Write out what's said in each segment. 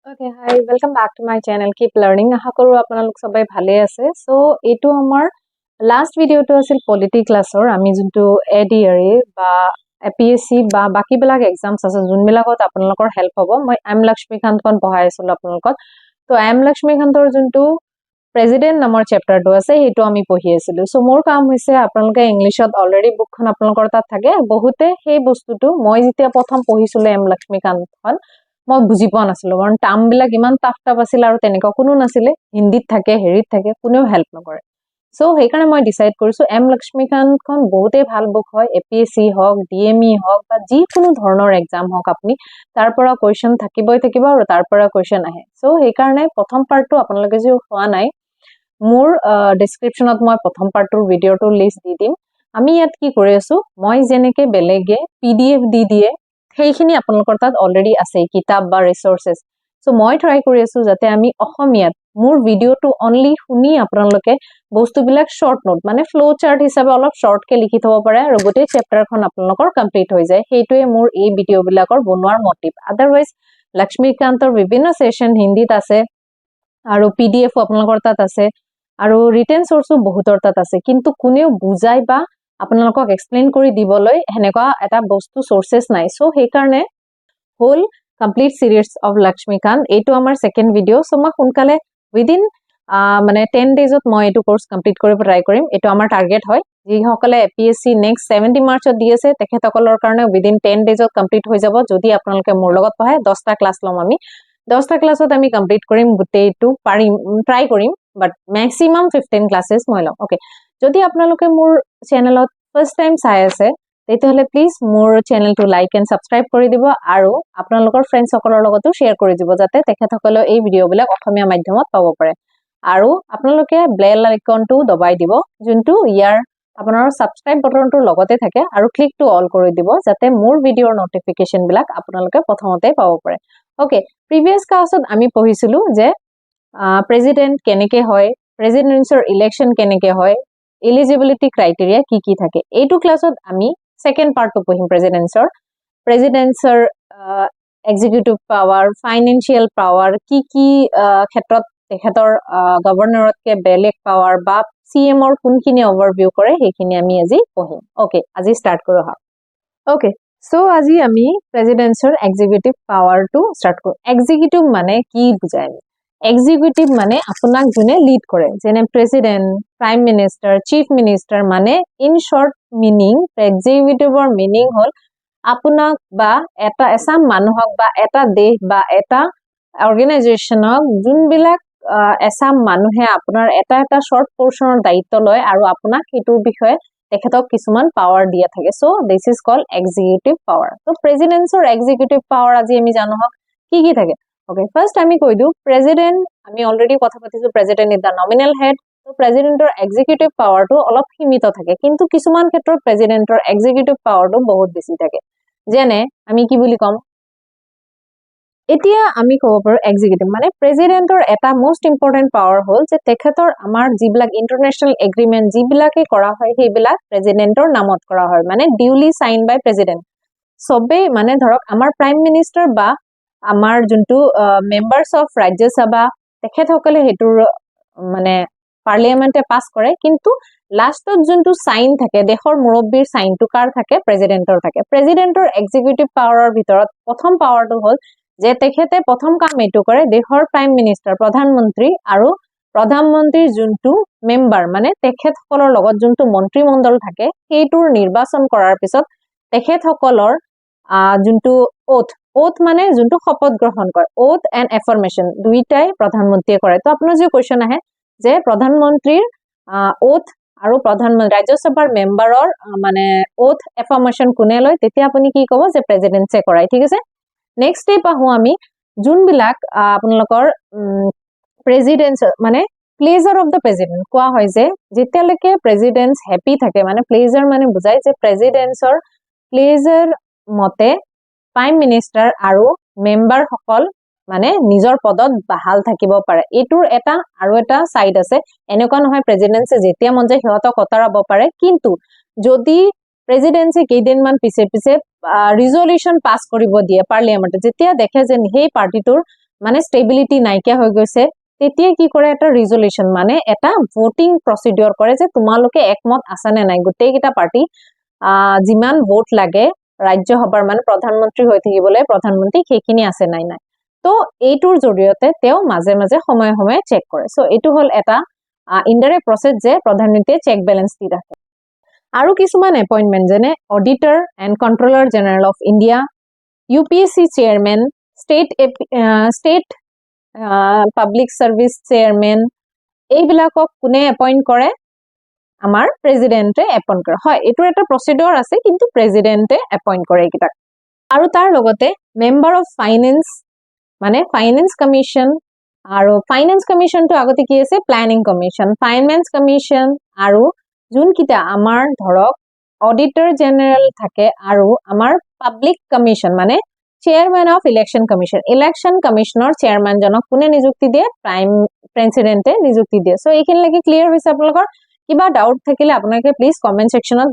Okay, hi, welcome back to my channel. Keep learning. আশা কৰো আপোনালোক সবাই ভালে আছে। সো এটো আমাৰ লাস্ট ভিডিওটো আছিল পলিটি ক্লাছৰ। আমি যোনটো ADRE বা APSc বা বাকি বিলাক এক্সামস আছে যোনবিলাকত আপোনালোকৰ হেল্প হ'ব। মই লাক্ষ্মীকান্তখন পঢ়াই আছিলো আপোনালোকক। তো লাক্ষ্মীকান্তৰ যোনটো প্ৰেসিডেন্ট নামৰ চেপ্টাৰটো আছে হেটো আমি পঢ়ি আছিলো। সো মোৰ কাম হৈছে আপোনালোকে ইংলিশত অলৰেডি বুকখন আপোনালোকৰ তাত থাকে। বহুতে সেই বস্তুটো মই যেতিয়া প্ৰথম পঢ়িছিলো লাক্ষ্মীকান্তখন মই বুজি পোৱা নাছিলো কাৰণ টাৰ্ম বিলাক ইমান টাফ আছিল আৰু তেনেকুৱা কোনো নাছিলে হিন্দীত থাকে হেৰিত থাকে কোনেও হেল্প নকৰে সো সেইকাৰণে মই ডিসাইড কৰিছো লাক্ষ্মীকান্তখন বহুতেই ভাল বুক হয় APSc হওক DME হওক বা যিকোনো ধৰণৰ এক্সাম হওক আপুনি তাৰ পৰা কোৱেশ্চন থাকিবই থাকিব আৰু তাৰ পৰা কোৱেশ্চন আহে সো সেইকাৰণে প্ৰথম পাৰ্টটো আপোনালোকে যে হোৱা নাই মোৰ ডেসক্ৰিপচনত মই প্ৰথম পাৰ্টৰ ভিডিওটোৰ লিংক দি দিম আমি ইয়াত কি কৰি আছো মই যেনেকে বেলেগে PDF দি দিয়ে সেইখিনি আপোনালোকৰ তাত অলৰেডি আছে কিতাপ বা ৰিসোৰ্সেস সো মই ট্ৰাই কৰি আছো যাতে আমি অসমীয়াত মোৰ ভিডিওটো অনলি শুনি আপোনালোকে বস্তুবিলাক শৰ্ট নোট মানে ফ্লো চাৰ্ট হিচাপে অলপ শৰ্ট কে লিখি থব পাৰে আৰু গোটেই চেপ্টাৰখন আপোনালোকৰ কমপ্লিট হৈ যায় সেইটোৱে মোৰ এই ভিডিওবিলাকৰ বনোৱাৰ মোটিভ আদাৰৱাইজ লক্ষ্মীকান্তৰ বিভিন্ন সেশন হিন্দীত আছে আৰু PDF আপোনালোকৰ তাত আছে আৰু ৰিটেন সোৰ্সও বহুতৰ তাত আছে কিন্তু কোনেও বুজাই বা আপোনালোকক এক্সপ্লেইন কৰি দিবলৈ হেনেকুৱা এটা বস্তু সোৰ্সেস নাই সো সেইকাৰণে হোল কমপ্লিট সিৰিজ অফ লক্ষ্মীকান্ত এইটো আমাৰ সেকেন্ড ভিডিও সো মই সোনকালে উইদিন মানে 10 ডেজত মই এইটো কোর্স কমপ্লিট কৰিব ট্ৰাই কৰিম এইটো আমাৰ টাৰ্গেট হয় যি সকলে APSc নেক্সট 70 মাৰ্চত দি আছে তেখেতসকলৰ কাৰণে উইদিন 10 ডেজত কমপ্লিট হৈ যাব যদি আপোনালোকে মোৰ লগত পঢ়ে 10টা ক্লাস লম আমি 10টা ক্লাসত আমি কমপ্লিট কৰিম গোটেইটো পাৰিম ট্ৰাই কৰিম বাট ম্যাক্সিমাম 15 ক্লাसेस মই লম ওকে যদি আপোনালোকে মোৰ চেনেলত ফাৰ্স্ট টাইম চাই আছে তেতিয়াহলে প্লিজ মোৰ চেনেলটো লাইক এন্ড সাবস্ক্ৰাইব কৰি দিব আৰু আপোনালোকৰ ফ্ৰেণ্ডছ সকলৰ লগতো শেয়াৰ কৰি দিব যাতে তেখেতসকলে এই ভিডিওবিলাক অসমীয়া মাধ্যমত পাব পাৰে আৰু আপোনালোকে বেল আইকনটো দবাই দিব যোনটো ইয়াৰ আপোনাৰ সাবস্ক্ৰাইব বাটনটোৰ লগতে থাকে আৰু ক্লিক টু অল কৰি দিব যাতে মোৰ ভিডিওৰ নটিফিকেশন বিলাক আপোনালোকে প্ৰথমতে পাব পাৰে ওকে প্ৰিভিয়াস ক্লাছত আমি পঢ়িছিলো যে প্ৰেসিডেন্ট কেনেকে হয় প্ৰেসিডেন্সৰ ইলেকশন কেনেকে হয় এলিজিবিলিটি ক্ৰাইটেৰিয়া কি থাকে এইটো ক্লাছত আমি সেকেন্ড পাৰ্টটো পঢ়িম প্ৰেসিডেন্সৰ এক্সিকিউটিভ পাৱাৰ ফাইনান্সিয়াল পাৱাৰ কি ক্ষেত্ৰত তেখেতৰ গভৰ্ণৰতকে বেলেগ পাৱাৰ বা CM ৰ কোনখিনি ওভাৰভিউ কৰে সেইখিনি আমি আজি পঢ়িম ওকে আজি স্টাৰ্ট কৰো হা ওকে সো আজি আমি প্ৰেসিডেন্সৰ এক্সিকিউটিভ পাৱাৰটো স্টাৰ্ট কৰো এক্সিকিউটিভ মানে কি বুজায় এক্সিকিউটিভ মানে আপোনাক জুনে লিড কৰে যেনে president prime minister chief minister মানে ইন শৰ্ট মিনিং এক্সিকিউটিভৰ মিনিং হল আপোনাক বা এটা এছাম মানুহক বা এটা দেশ বা এটা অৰ্গানাইজেচনক যোনবিলাক এছাম মানুহে আপোনাৰ এটা শৰ্ট পোৰ্শনৰ দায়িত্ব লয় আৰু আপোনাক এইটো বিষয়ে তেখেতক কিছুমান পাৱাৰ দিয়া থাকে so this is called executive power তো প্ৰেসিডেন্সৰ এক্সিকিউটিভ পাৱাৰ আজি আমি জানো কি থাকে ওকে ফাৰ্স্ট আমি কৈ দিও প্ৰেসিডেন্ট আমি অলৰেডি কথা পাতিছো president is the nominal head তো প্ৰেসিডেন্টৰ এক্সিকিউটিভ পাৱাৰটো অলপ সীমিত থাকে কিন্তু কিছুমান ক্ষেত্ৰত প্ৰেসিডেন্টৰ এক্সিকিউটিভ পাৱাৰটো বহুত বেছি থাকে যেনে আমি কি বুলি কম এতিয়া আমি ক'ব পাৰো এক্সিকিউটিভ মানে প্ৰেসিডেন্টৰ এটা মোস্ট ইম্পৰ্টেন্ট পাৱাৰ হল যে তেখেতৰ আমাৰ যিবিলাক ইন্টাৰনেশ্যনেল এগ্ৰিমেন্ট যিবিলাকে কৰা হয় সেইবিলাক প্ৰেসিডেন্টৰ নামত কৰা হয় মানে ডিউলি সাইন বাই প্ৰেসিডেন্ট সবে মানে ধৰক আমাৰ প্ৰাইম মিনিষ্টাৰ বা আমাৰ যোনটো মেম্বাৰ্স অফ ৰাজ্যসভা তেখেতসকলে হেতুৰ মানে পাৰ্লিয়ামেন্টে পাস কৰে কিন্তু লাষ্টত যোনটো সাইন থাকে দেশৰ মুৰব্বীৰ সাইনটো কাৰ থাকে প্ৰেসিডেন্টৰ থাকে প্ৰেসিডেন্টৰ এক্সিকিউটিভ পাৱাৰৰ ভিতৰত প্ৰথম পাৱাৰটো হল যে তেখেতে প্ৰথম কাম এটো কৰে দেশৰ প্ৰাইম মিনিষ্টাৰ প্ৰধানমন্ত্ৰী আৰু প্ৰধানমন্ত্ৰীৰ যোনটো মেম্বাৰ মানে তেখেতসকলৰ লগত যোনটো মন্ত্ৰীমণ্ডল থাকে সেইটোৰ নিৰ্বাচন কৰাৰ পিছত তেখেতসকলৰ যোনটো ওথ মানে যোনটো শপত গ্ৰহণ কৰে ওথ এণ্ড এফাৰ্মেশন দুইটাই প্ৰধানমন্ত্ৰীয়ে কৰে তো আপোনাৰ যে কোৱেশ্চন আহে যে প্ৰধানমন্ত্ৰীৰ ওথ আৰু প্ৰধানমন্ত্ৰী ৰাজ্যসভাৰ মেম্বাৰৰ মানে ওথ এফাৰ্মেশন কোনে লয় তেতিয়া আপুনি কি ক'ব যে প্ৰেসিডেন্টে কৰায় ঠিক আছে নেক্সট স্টেপ আহো আমি যোনবিলাক আপোনালোকৰ প্ৰেসিডেন্ট মানে প্লেজাৰ অফ দা প্ৰেসিডেন্ট কোৱা হয় যে যেতিয়ালৈকে প্ৰেসিডেন্ট হ্যাপি থাকে মানে প্লেজাৰ মানে বুজায় যে প্ৰেসিডেন্টৰ প্লেজাৰ মতে প্ৰাইম মিনিষ্টাৰ আৰু মেম্বাৰ সকল মানে নিজৰ পদত বহাল থাকিব পাৰে এটোৰ এটা আৰু এটা সাইড আছে এনেকুৱা নহয় প্ৰেসিডেন্টে যেতিয়া মন যায় হিয়তক অতৰাব পাৰে কিন্তু যদি প্ৰেসিডেন্টে কেইদিনমান পিছে ৰিজল্যুশন পাস কৰিব দিয়ে পাৰ্লিয়ামেন্টত যেতিয়া দেখে যে সেই পাৰ্টিটোৰ মানে ষ্টেবিলিটি নাইকিয়া হৈ গৈছে তেতিয়া কি কৰে এটা ৰিজলিউশন মানে এটা ভোটিং প্ৰসিডিউৰ কৰে যে তোমালোকে একমত আছে নে নাই গোটেই কিটা পাৰ্টি যিমান ভোট লাগে ৰাজ্যসভাৰ মানে প্ৰধানমন্ত্ৰী হৈ থাকিবলৈ প্ৰধানমন্ত্ৰী সেইখিনি আছে নাই নাই তো এইটোৰ জৰিয়তে তেও মাজে মাজে সময় সময় চেক কৰে সো এইটো হল এটা ইনডাইৰেক্ট প্ৰসেস যে প্ৰধানমন্ত্ৰীয়ে চেক বেলেন্স দি ৰাখে আৰু কিছুমান এপইন্টমেন্ট যেনে auditor and controller general of India UPSC chairman state public service chairman এইবিলাকক কোনে এপইন্ট কৰে আমাৰ প্ৰেসিডেন্টে এপইন্ট কৰে হয় এটো এটা প্ৰসিডিউৰ আছে কিন্তু প্ৰেসিডেন্টে এপইন্ট কৰে কিটা আৰু তাৰ লগতে মেম্বাৰ অফ ফাইনেন্স মানে ফাইনেন্স কমিশন আৰু ফাইনেন্স কমিশন তো আগতে কি আছে প্ল্যানিং কমিশন ফাইনেন্স কমিশন আৰু যোন কিটা আমাৰ ধৰক অডিটৰ জেনাৰেল থাকে আৰু আমাৰ পাব্লিক কমিশন মানে চেয়াৰম্যান অফ ইলেকশন কমিশনৰ চেয়াৰম্যান জনক কোনে নিযুক্তি দিয়ে প্ৰাইম প্ৰেসিডেন্টে নিযুক্তি দিয়ে সো এইখিনি লাগি ক্লিয়াৰ হৈছে আপোনালোকৰ কিবা ডাউট থাকিলে আপোনালোকে প্লিজ কমেন্ট সেকশনত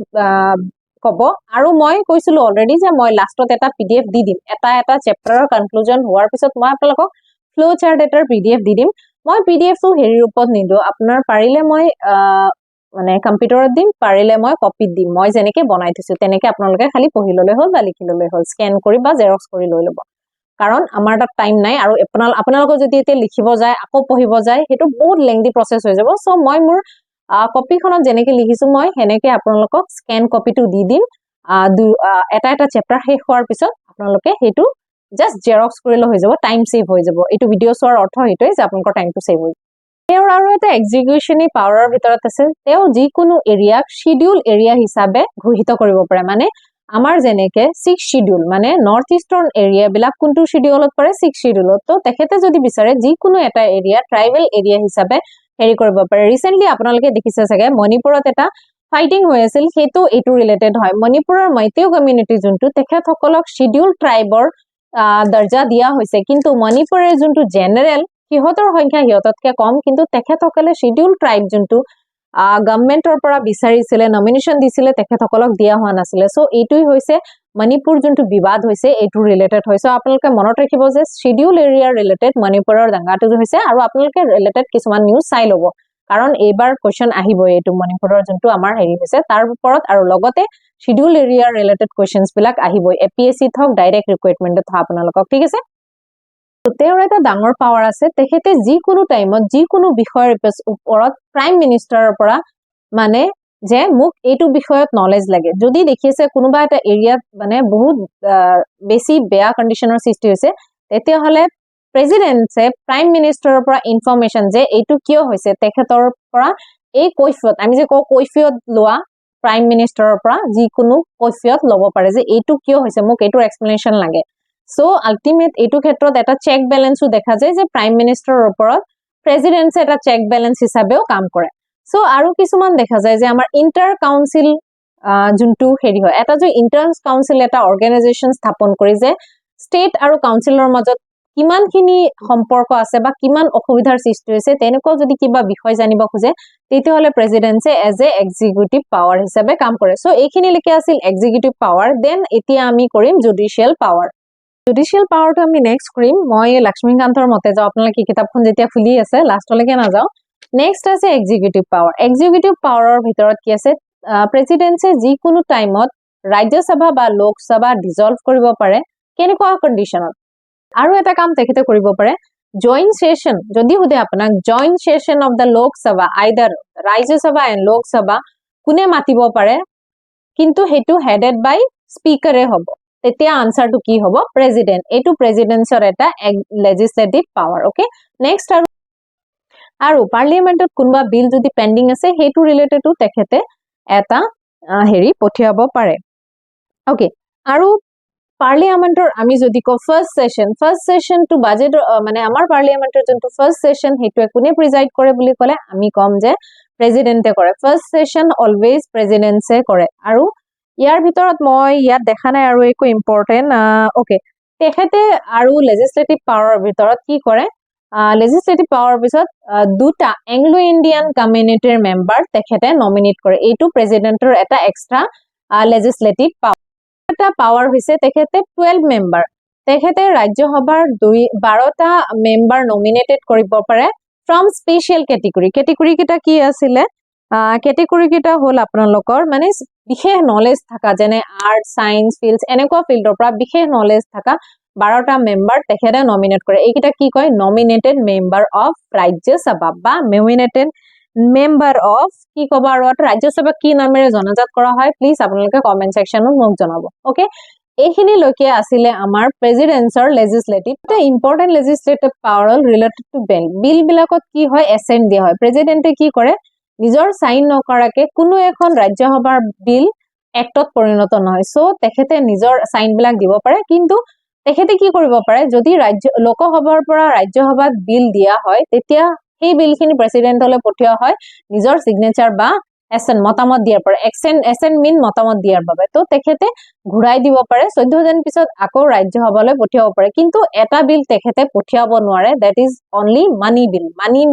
কব আৰু মই কৈছিলো অলৰেডি যে মই লাষ্টত এটা PDF দি দিম এটা চেপ্টাৰৰ কনক্লুজন হোৱাৰ পিছত মই আপোনালোকক ফ্লো চাৰ্ট এটাৰ PDF দি দিম মই PDF টো হেৰি ৰূপত নিদো আপোনাৰ পাৰিলে মই মানে কম্পিউটাৰত দিম পাৰিলে মই কপিত দিম মই যেনেকে বনাই থৈছো তেনেকে আপোনালোকে খালি পঢ়ি ললে হ'ল বা লিখি ললে হ'ল স্ক্যান কৰি বা জেৰক্স কৰি লৈ লব কাৰণ আমাৰ তাত টাইম নাই আৰু আপোনালোকৰ যদি এতে লিখিব যায় আকৌ পঢ়িব যায় হেতু বহুত লেংদি প্ৰসেস হৈ যাব সো মই মোৰ কপিখনত যেনেকে লিখিছো মই হেনেকে আপোনালোকক স্ক্যান কপিটো দি দিম এটা চেপ্টাৰ শেষ হোৱাৰ পিছত আপোনালোকে হেতু জাস্ট জেৰক্স কৰিলে হৈ যাব টাইম সেভ হৈ যাব এটো ভিডিও চোৱাৰ অৰ্থ হেতুই যে আপোনালোকৰ টাইমটো সেভ হৈ তেওঁৰ আৰু এটা এক্সিকিউশনী পাৱাৰৰ ভিতৰত আছে তেওঁ যিকোনো এৰিয়াক শিডিউল এৰিয়া হিচাপে ঘোষিত কৰিব পাৰে মানে আমাৰ যেনেকে 6 শিডিউল মানে নৰ্থ ইষ্টাৰ্ণ এৰিয়া বিলাক কোনটো শিডিউলত পৰে 6 শিডিউলত তো তেখেতে যদি বিচাৰে যিকোনো এটা এৰিয়া ট্ৰাইবেল এৰিয়া হিচাপে হেৰি কৰিব পাৰে ৰিসেন্টলি আপোনালোকে দেখিছে চাগে মণিপুৰত এটা ফাইটিং হৈ আছিল হেতু এটো ৰিলেটেড হয় মণিপুৰৰ মৈতেও কমিউনিটি যোনটো তেখেতসকলক শিডিউল ট্ৰাইবৰ দৰ্জা দিয়া হৈছে কিন্তু মণিপুৰৰ যোনটো জেনাৰেল হিহতৰ সংখ্যা হিহততকে কম কিন্তু তেখেতসকলে শিডিউল ট্ৰাইব যোনটো গভৰ্নমেন্টৰ পৰা বিচাৰিছিলে নমিনেশন দিছিলে তেখেতসকলক দিয়া হোৱা নাছিলে সো এইটোই হৈছে মণিপুৰ যোনটো বিবাদ হৈছে এইটো ৰিলেটেড হৈছে আপোনালোকে মনত ৰাখিব যে শিডিউল এৰিয়া ৰিলেটেড মণিপুৰৰ দাঙ্গাটো হৈছে আৰু আপোনালোকে ৰিলেটেড কিছুমান নিউজ চাই লব কাৰণ এইবাৰ কোৱেশ্চন আহিব এইটো মণিপুৰৰ যোনটো আমাৰ হেৰি হৈছে তাৰ ওপৰত আৰু লগতে শিডিউল এৰিয়া ৰিলেটেড কোৱেশ্চনছ বিলাক আহিব APSC থক ডাইৰেক্ট ৰিক্ৰুইটমেন্টত থা আপোনালোকক ঠিক আছে তেওঁৰ এটা ডাঙৰ পাৱাৰ আছে তেখেতে যিকোনো টাইমত যিকোনো বিষয়ৰ ওপৰত প্ৰাইম মিনিষ্টাৰৰ পৰা মানে যে মোক এইটো বিষয়ত নলেজ লাগে যদি দেখিছে কোনোবা এটা এৰিয়াত মানে বহুত বেছি বেয়া কন্ডিশনৰ সৃষ্টি হৈছে তেতিয়া হলে প্ৰেসিডেন্টে প্ৰাইম মিনিষ্টাৰৰ পৰা ইনফৰমেশন যে এইটো কিয় হৈছে তেখেতৰ পৰা এই কৈফিয়ত আমি যে কৈফিয়ত লোৱা প্ৰাইম মিনিষ্টাৰৰ পৰা যিকোনো কৈফিয়ত লব পাৰে যে এইটো কিয় হৈছে মোক এইটো এক্সপ্লেনেশন লাগে সো আলটিমেট এইটো ক্ষেত্ৰত এটা চেক বেলেন্সও দেখা যায় যে প্ৰাইম মিনিষ্টাৰৰ ওপৰত প্ৰেসিডেন্টে এটা চেক বেলেন্স হিচাপেও কাম কৰে সো আৰু কিছুমান দেখা যায় যে আমাৰ ইন্টাৰ কাউন্সিল যোনটো হেৰি হয় এটা যে ইন্টাৰ কাউন্সিল এটা অৰ্গানাইজেচন স্থাপন কৰি যে ষ্টেট আৰু কাউন্সিলৰ মাজত কিমানখিনি সম্পৰ্ক আছে বা কিমান অসুবিধাৰ সৃষ্টি হৈছে তেনেকুৱা যদি কিবা বিষয় জানিব খোজে তেতিয়াহলে প্ৰেসিডেন্টে এজ এ এক্সিকিউটিভ পাৱাৰ হিচাপে কাম কৰে সো এইখিনি লিখে আছিল এক্সিকিউটিভ পাৱাৰ দেন এতিয়া আমি কৰিম জুডিশিয়াল পাৱাৰ জুডিশিয়াল পাৱাৰটো আমি নেক্সট কৰিম মই লাক্ষ্মীকান্তৰ মতে যাও আপোনালোকে কিতাপখন যেতিয়া খুলি আছে লাষ্টলৈকে না যাও নেক্সট আছে এক্সিকিউটিভ পাৱাৰৰ ভিতৰত কি আছে প্ৰেসিডেন্টে যিকোনো টাইমত ৰাজ্যসভা বা লোকসভা ডিজলভ কৰিব পাৰে কেনেকুৱা কন্ডিশনত আৰু এটা কাম তেখেতে কৰিব পাৰে জয়েন্ট সেশন যদি হুদে আপোনাক joint session of the Lok Sabha either Rajya Sabha and Lok Sabha কোনে মাতিব পাৰে কিন্তু হেতু হেডেড বাই স্পিকাৰে হ'ব তেতিয়া আনসাৰটো কি হ'ব প্ৰেসিডেন্ট এটো প্ৰেসিডেন্টৰ এটা লেজিসলেটিভ পাৱাৰ ওকে নেক্সট আৰু পাৰ্লিয়ামেন্টত কোনবা বিল যদি পেন্ডিং আছে হেতু ৰিলেটেডও তেখেতে এটা হেৰি পঠিয়াব পাৰে ওকে আৰু পাৰ্লিয়ামেন্টৰ আমি যদি কো ফাৰ্স্ট সেশন টু বাজেট মানে আমাৰ পাৰ্লিয়ামেন্টৰ যোনটো ফাৰ্স্ট সেশন হেতু কোনে প্ৰিজাইড কৰে বুলি ক'লে আমি কম যে প্ৰেসিডেন্টে কৰে ফাৰ্স্ট সেশন অলৱেজ প্ৰেসিডেন্টে কৰে আৰু ইয়াৰ ভিতৰত মই ইয়াত দেখা নাই আৰু একো ইম্পৰ্টেন্ট ওকে তেখেতে আৰু লেজিসলেটিভ পাৱাৰৰ ভিতৰত কি কৰে লেজিসলেটিভ পাৱাৰৰ পিছত দুটা এংলো ইণ্ডিয়ান কমিউনিটিৰ মেম্বাৰ তেখেতে নমিনেট কৰে এইটো প্ৰেসিডেন্টৰ এটা এক্সট্ৰা লেজিসলেটিভ পাৱাৰ এটা পাৱাৰ হৈছে তেখেতে 12 মেম্বাৰ তেখেতে ৰাজ্যসভাৰ 12টা মেম্বাৰ নমিনেটেড কৰিব পাৰে ফ্ৰম স্পেচিয়েল কেটেগৰী কেটেগৰী কিটা কি আছিলে কেটেগৰী কিটা হ'ল আপোনালোকৰ মানে বিশেষ নলেজ থাকা যেনে আৰ্ট সায়েন্স ফিল্ডছ এনেকুৱা ফিল্ডৰ পৰা বিশেষ নলেজ থাকা 12টা মেম্বাৰ তেখেতে নমিনেট কৰে এইকিটা কি কয় নমিনেটেড মেম্বাৰ অফ ৰাজ্যসভা বা নমিনেটেড মেম্বাৰ অফ কি কব আৰু ৰাজ্যসভা কি নামেৰে জনাজাত কৰা হয় প্লিজ আপোনালোকে কমেন্ট সেকশনত মোক জনাব ওকে এইখিনি লৈকে আছিলে আমাৰ প্ৰেসিডেন্সৰ লেজিসলেটিভ এটা important legislative power related to bill বিলাকত কি হয় এসেন্ট দিয়া হয় প্ৰেসিডেন্টে কি কৰে নিজৰ সাইন নকৰাকে কোনো এখন ৰাজ্যসভাৰ বিল এক্টত পৰিণত নহয় সো তেখেতে নিজৰ সাইন বিলাক দিব পাৰে কিন্তু তেখেতে কি কৰিব পাৰে যদি লোকসভাৰ পৰা ৰাজ্যসভাত বিল দিয়া হয় তেতিয়া সেই বিলখিনি প্ৰেসিডেন্টলৈ পঠিওৱা হয় নিজৰ সিগনেচাৰ বা এসেন্ট মতামত দিয়াৰ পৰা এসেন্ট মিন মতামত দিয়াৰ বাবে তো তেখেতে ঘুৰাই দিব পাৰে 14 দিন পিছত আকৌ ৰাজ্যসভালৈ পঠিয়াব পাৰে কিন্তু এটা বিল তেখেতে পঠিয়াব নোৱাৰে দ্যাট ইজ অনলি মানি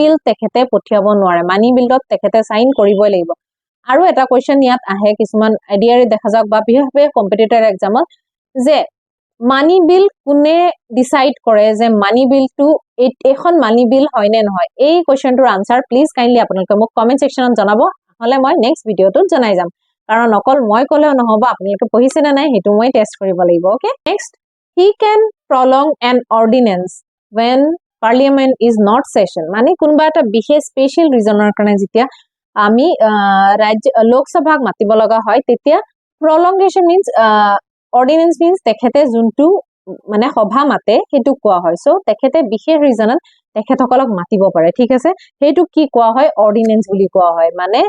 বিল তেখেতে পঠিয়াব নোৱাৰে মানি বিলত তেখেতে সাইন কৰিবই লাগিব আৰু এটা কোৱেশ্চন ইয়াত আহে কিছুমান ADRE দেখা যাওক বা বিশেষভাৱে কম্পিটিটৰ এক্সামত যে মানি বিল কোনে ডিসাইড কৰে যে মানি বিলটো এখন মানি বিল হয় নে নহয় এই কোৱেশ্চনটোৰ আনসাৰ প্লিজ কাইন্ডলি আপোনালোকে মোক কমেন্ট সেকশনত জনাব হলে মই নেক্সট ভিডিওটোত জনাই যাম কাৰণ অকল মই কলেও নহব আপোনালোকে পঢ়িছে না নাই হেতু মই টেষ্ট কৰিব লাগিব okay next he can prolong an ordinance when parliament is not session মানে কোনবা এটা বিশেষ স্পেশাল ৰিজনৰ কাৰণে যেতিয়া আমি ৰাজ্য লোকসভাক মাতিব লগা হয় তেতিয়া prolongation means ordinance means তেখেতে যোনটো মানে সভা মাতে হেতু কোৱা হয় সো তেখেতে বিশেষ ৰিজনত তেখেতসকলক মাতিব পাৰে ঠিক আছে হেতু কি কোৱা হয় অৰ্ডিনেন্স বুলি কোৱা হয় মানে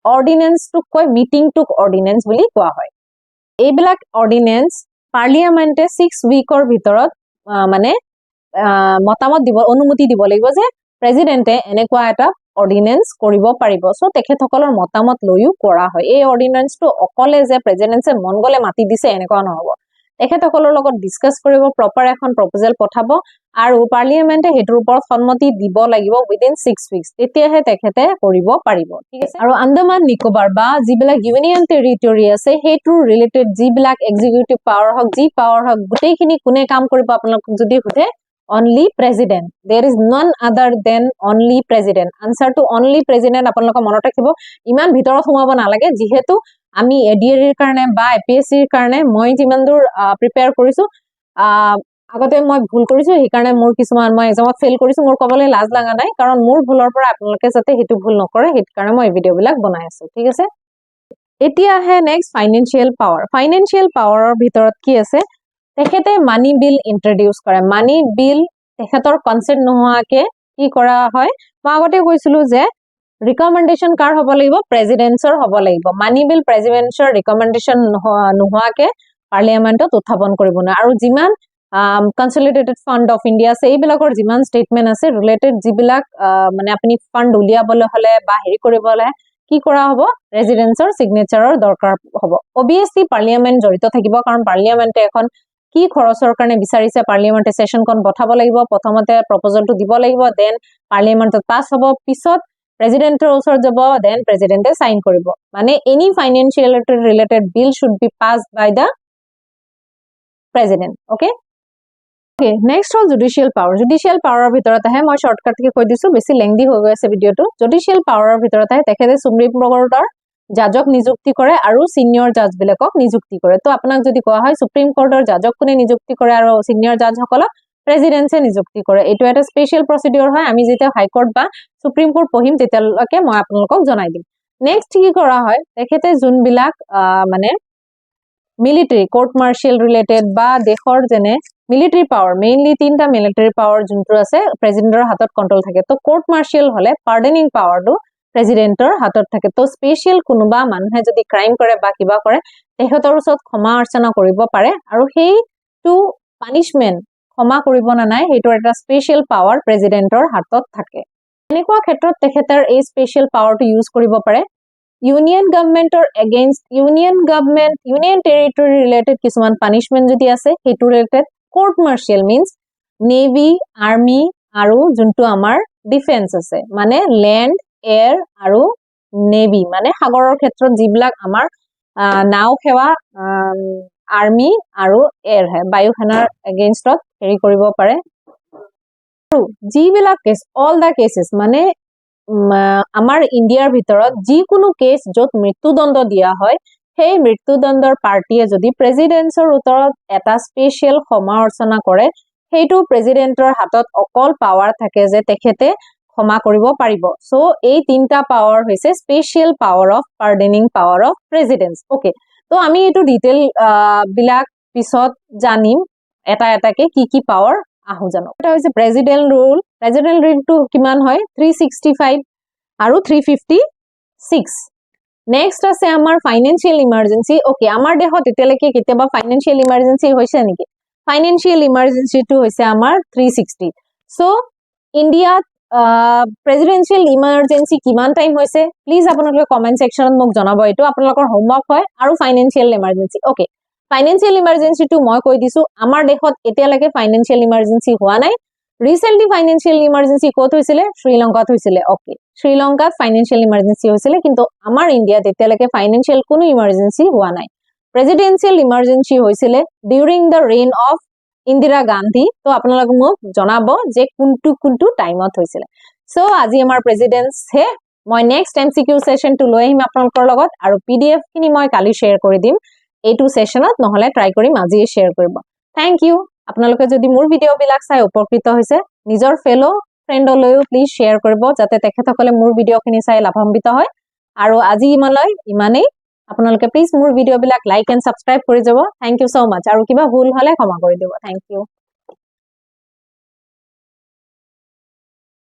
অৰ্ডিনেন্স টু কয় মিটিং টু অৰ্ডিনেন্স বুলি কোৱা হয় এইবিলাক অৰ্ডিনেন্স পাৰ্লিয়ামেন্টে 6 উইকৰ ভিতৰত মানে মতামত দিব অনুমতি দিব লাগিব যে প্ৰেসিডেন্টে এনেকুৱা এটা অৰ্ডিনেন্স কৰিব পাৰিব সো তেখেতসকলৰ মতামত লৈও কৰা হয় এই অৰ্ডিনেন্সটো অকলে যে প্ৰেসিডেন্টে মন গলে মাতি দিছে এনেকুৱা নহব তেখেতসকলৰ লগত ডিসকাস কৰিব প্ৰপাৰ এখন প্ৰপোজাল পঠাব আৰু পাৰ্লিয়ামেন্টে হেতুৰ ওপৰত সন্মতি দিব লাগিব উইদিন 6 উইকস তেতিয়াহে তেখেতে কৰিব পাৰিব ঠিক আছে আৰু আন্দামান নিকোবাৰ বা যিবিলাক ইউনিয়ন টেৰিটৰি আছে হেতুৰ ৰিলেটেড যিবিলাক এক্সিকিউটিভ পাৱাৰ হক যি পাৱাৰ হক গুটেইখিনি কোনে কাম কৰিব আপোনালোক যদি সুধে only president there is none other than only president answer to only president আপোনালোক মনত ৰাখিব ইমান ভিতৰত সোমাব নালাগে যেহেতু আমি ADRE ৰ কাৰণে বা APSC ৰ কাৰণে মই যিমান দূৰ প্ৰিপেয়াৰ কৰিছো আগতে মই ভুল কৰিছো এই কাৰণে মোৰ কিছুমান মই এক্সামত ফেল কৰিছো মোৰ কবলৈ লাজ লাগা নাই কাৰণ মোৰ ভুলৰ পৰা আপোনালোকে যাতে হেতু ভুল নকৰে হেত কাৰণে মই এই ভিডিও বিলাক বনাই আছো ঠিক আছে এতিয়া হে নেক্সট ফাইনান্সিয়াল পাৱাৰৰ ভিতৰত কি আছে তেখেতে মানি বিল ইন্ট্ৰোডিউস কৰে মানি বিল তেখেতৰ কনসেপ্ট নোহোৱাকে কি কৰা হয় মই আগতে কৈছিলো যে ৰিকমেন্ডেশন কাৰ হ'ব লাগিব প্ৰেসিডেন্সৰ হ'ব লাগিব মানি বিল প্ৰেসিডেন্সৰ ৰিকমেন্ডেশন নোহোৱাকে পাৰ্লিয়ামেন্টত উত্থাপন কৰিব না আৰু যিমান কনসলিডেটেড ফান্ড অফ ইন্ডিয়া আছে এইবিলাকৰ যিমান স্টেটমেন্ট আছে ৰিলেটেড যিবিলাক মানে আপুনি ফান্ড উলিয়াবলৈ হলে বা হেৰি কৰিবলৈ কি কৰা হ'ব প্ৰেসিডেন্সৰ সিগনেচাৰৰ দৰকাৰ হ'ব অবিয়াসলি পাৰ্লিয়ামেন্ট জড়িত থাকিব কাৰণ পাৰ্লিয়ামেন্টে এখন কি খৰচৰ কাৰণে বিচাৰিছে পাৰ্লিয়ামেন্টে সেশনখন পঠাব লাগিব প্ৰথমতে প্ৰপোজালটো দিব লাগিব দেন পাৰ্লিয়ামেন্টত পাস হ'ব পিছত প্ৰেসিডেন্টৰ ওচৰত যাব দেন প্ৰেসিডেন্টে সাইন কৰিব মানে any financial related bill should be passed by the president okay next হল জুডিশিয়াল পাৱাৰৰ ভিতৰত আহে মই শৰ্টকাট কে কৈ দিছো বেছি লেংদি হৈ গৈছে ভিডিওটো জুডিশিয়াল পাৱাৰৰ ভিতৰত আহে তেখেতে সুপ্ৰিম কোৰ্টৰ জাজক নিযুক্তি কৰে আৰু সিনিয়ৰ জাজ বিলাকক নিযুক্তি কৰে তো আপোনাক যদি কোৱা হয় সুপ্ৰিম কোৰ্টৰ জাজক কোনে নিযুক্তি কৰে আৰু সিনিয়ৰ জাজ সকলক প্ৰেসিডেন্টে নিযুক্তি কৰে এটো এটা স্পেশাল প্ৰসিডিউৰ হয় আমি যেতিয়া হাই কোৰ্ট বা সুপ্ৰিম কোৰ্ট পঢ়িম তেতিয়ালৈকে মই আপোনালোকক জনাই দিম নেক্সট কি কৰা হয় তেখেতে যোনবিলাক মানে মিলিটাৰী কোৰ্ট মাৰ্শাল ৰিলেটেড বা দেশৰ যেনে মিলিটাৰী পাৱাৰ মেইনলি তিনটা মিলিটাৰী পাৱাৰ যোনটো আছে প্ৰেসিডেন্টৰ হাতত কন্ট্ৰোল থাকে তো কোৰ্ট মাৰ্শাল হলে পাৰ্ডনিং পাৱাৰটো প্ৰেসিডেন্টৰ হাতত থাকে তো স্পেশাল কোনোবা মানুহে যদি ক্ৰাইম কৰে বা কিবা কৰে তেখেতৰ ওচৰত ক্ষমা অৰ্চনা কৰিব পাৰে আৰু সেইটো পানিশমেন্ট ক্ষমা কৰিব না নাই হেটো এটা স্পেশাল পাৱাৰ প্ৰেসিডেন্টৰ হাতত থাকে এনেকুৱা ক্ষেত্ৰত তেখেতৰ এই স্পেশাল পাৱাৰটো ইউজ কৰিব পাৰে union গভৰ্নমেন্টৰ against union territory related কিছুমান পানিশমেন্ট যদি আছে হেটো related court martial means navy army আৰু যোনটো আমাৰ ডিফেন্স আছে মানে ল্যান্ড এয়াৰ আৰু নেভি মানে সাগৰৰ ক্ষেত্ৰত যিবিলাক আমাৰ নাও সেৱা আৰ্মি আৰু এয়াৰ হে বায়ু সেনাৰ এগেইনষ্টত হেৰি কৰিব পাৰে যিবিলাক কেছ অল দা কেसेছ মানে আমাৰ ইণ্ডিয়াৰ ভিতৰত যিকোনো কেছ য'ত মৃত্যুদণ্ড দিয়া হয় সেই মৃত্যুদণ্ডৰ পাৰ্টিয়ে যদি প্ৰেসিডেন্টৰ উত্তৰত এটা স্পেশাল ক্ষমা অৰ্চনা কৰে সেইটো প্ৰেসিডেন্টৰ হাতত অকল পাৱাৰ থাকে যে তেখেতে ক্ষমা কৰিব পাৰিব সো এই তিনটা পাৱাৰ হৈছে special power of pardoning power of presidents okay তো আমি এটো ডিটেইল বিলাক পিছত জানিম এটা এটাকে কি পাৱাৰ আহু জানো এটা হৈছে প্ৰেসিডেন্ট ৰুল টু কিমান হয় 365 আৰু 356 নেক্সট আছে আমাৰ ফাইনান্সিয়েল ইমাৰ্জেন্সি ওকে আমাৰ দেহত এতিয়ালৈকে কেতিয়াবা ফাইনান্সিয়েল ইমাৰ্জেন্সি হৈছে নেকি ফাইনান্সিয়েল ইমাৰ্জেন্সি টু হৈছে আমাৰ 360 সো ইণ্ডিয়াত প্ৰেসিডেন্সিয়েল ইমাৰ্জেন্সি কিমান টাইম হৈছে প্লিজ আপোনালোকে কমেন্ট সেকশনত মোক জনাব এটো আপোনালোকৰ হোমৱৰ্ক হয় আৰু financial emergency okay financial emergency টু মই কৈ দিছো আমাৰ দেশত এতিয়ালৈকে ফাইনান্সিয়েল ইমাৰ্জেন্সি হোৱা নাই ৰিসেন্টলি ফাইনান্সিয়েল ইমাৰ্জেন্সি ক'ত হৈছিলে শ্ৰীলংকাত হৈছিলে ওকে শ্ৰীলংকাত ফাইনান্সিয়েল ইমাৰ্জেন্সি হৈছিলে কিন্তু আমাৰ ইণ্ডিয়াত এতিয়ালৈকে ফাইনান্সিয়েল কোনো ইমাৰ্জেন্সি হোৱা নাই প্ৰেসিডেন্সিয়েল ইমাৰ্জেন্সি হৈছিলে during the reign of Indira Gandhi তো আপোনালোক মোক জনাব যে কোনটো টাইমত হৈছিলে সো আজি আমাৰ প্ৰেসিডেন্টস হে মই নেক্সট এমসিকিউ সেশন টু লৈ আহিম আপোনালোকৰ লগত আৰু পিডিএফ খিনি মই কালি শেয়াৰ কৰি দিম এইটো সেশনত নহলে ট্ৰাই কৰিম আজি শেয়াৰ কৰিব থ্যাংক ইউ আপোনালোকে যদি মোৰ ভিডিও বিলাক চাই উপকৃত হৈছে নিজৰ ফেলো ফ্ৰেণ্ডলৈও প্লিজ শেয়াৰ কৰিব যাতে তেখেতসকলে মোৰ ভিডিও খিনি চাই লাভান্বিত হয় আৰু আজি ইমানেই আপোনালোকে প্লিজ মোৰ ভিডিও বিলাক লাইক এণ্ড সাবস্ক্ৰাইব কৰি যাব থ্যাংক ইউ সো মাচ আৰু কিবা ভুল হলে ক্ষমা কৰি দিব থ্যাংক ইউ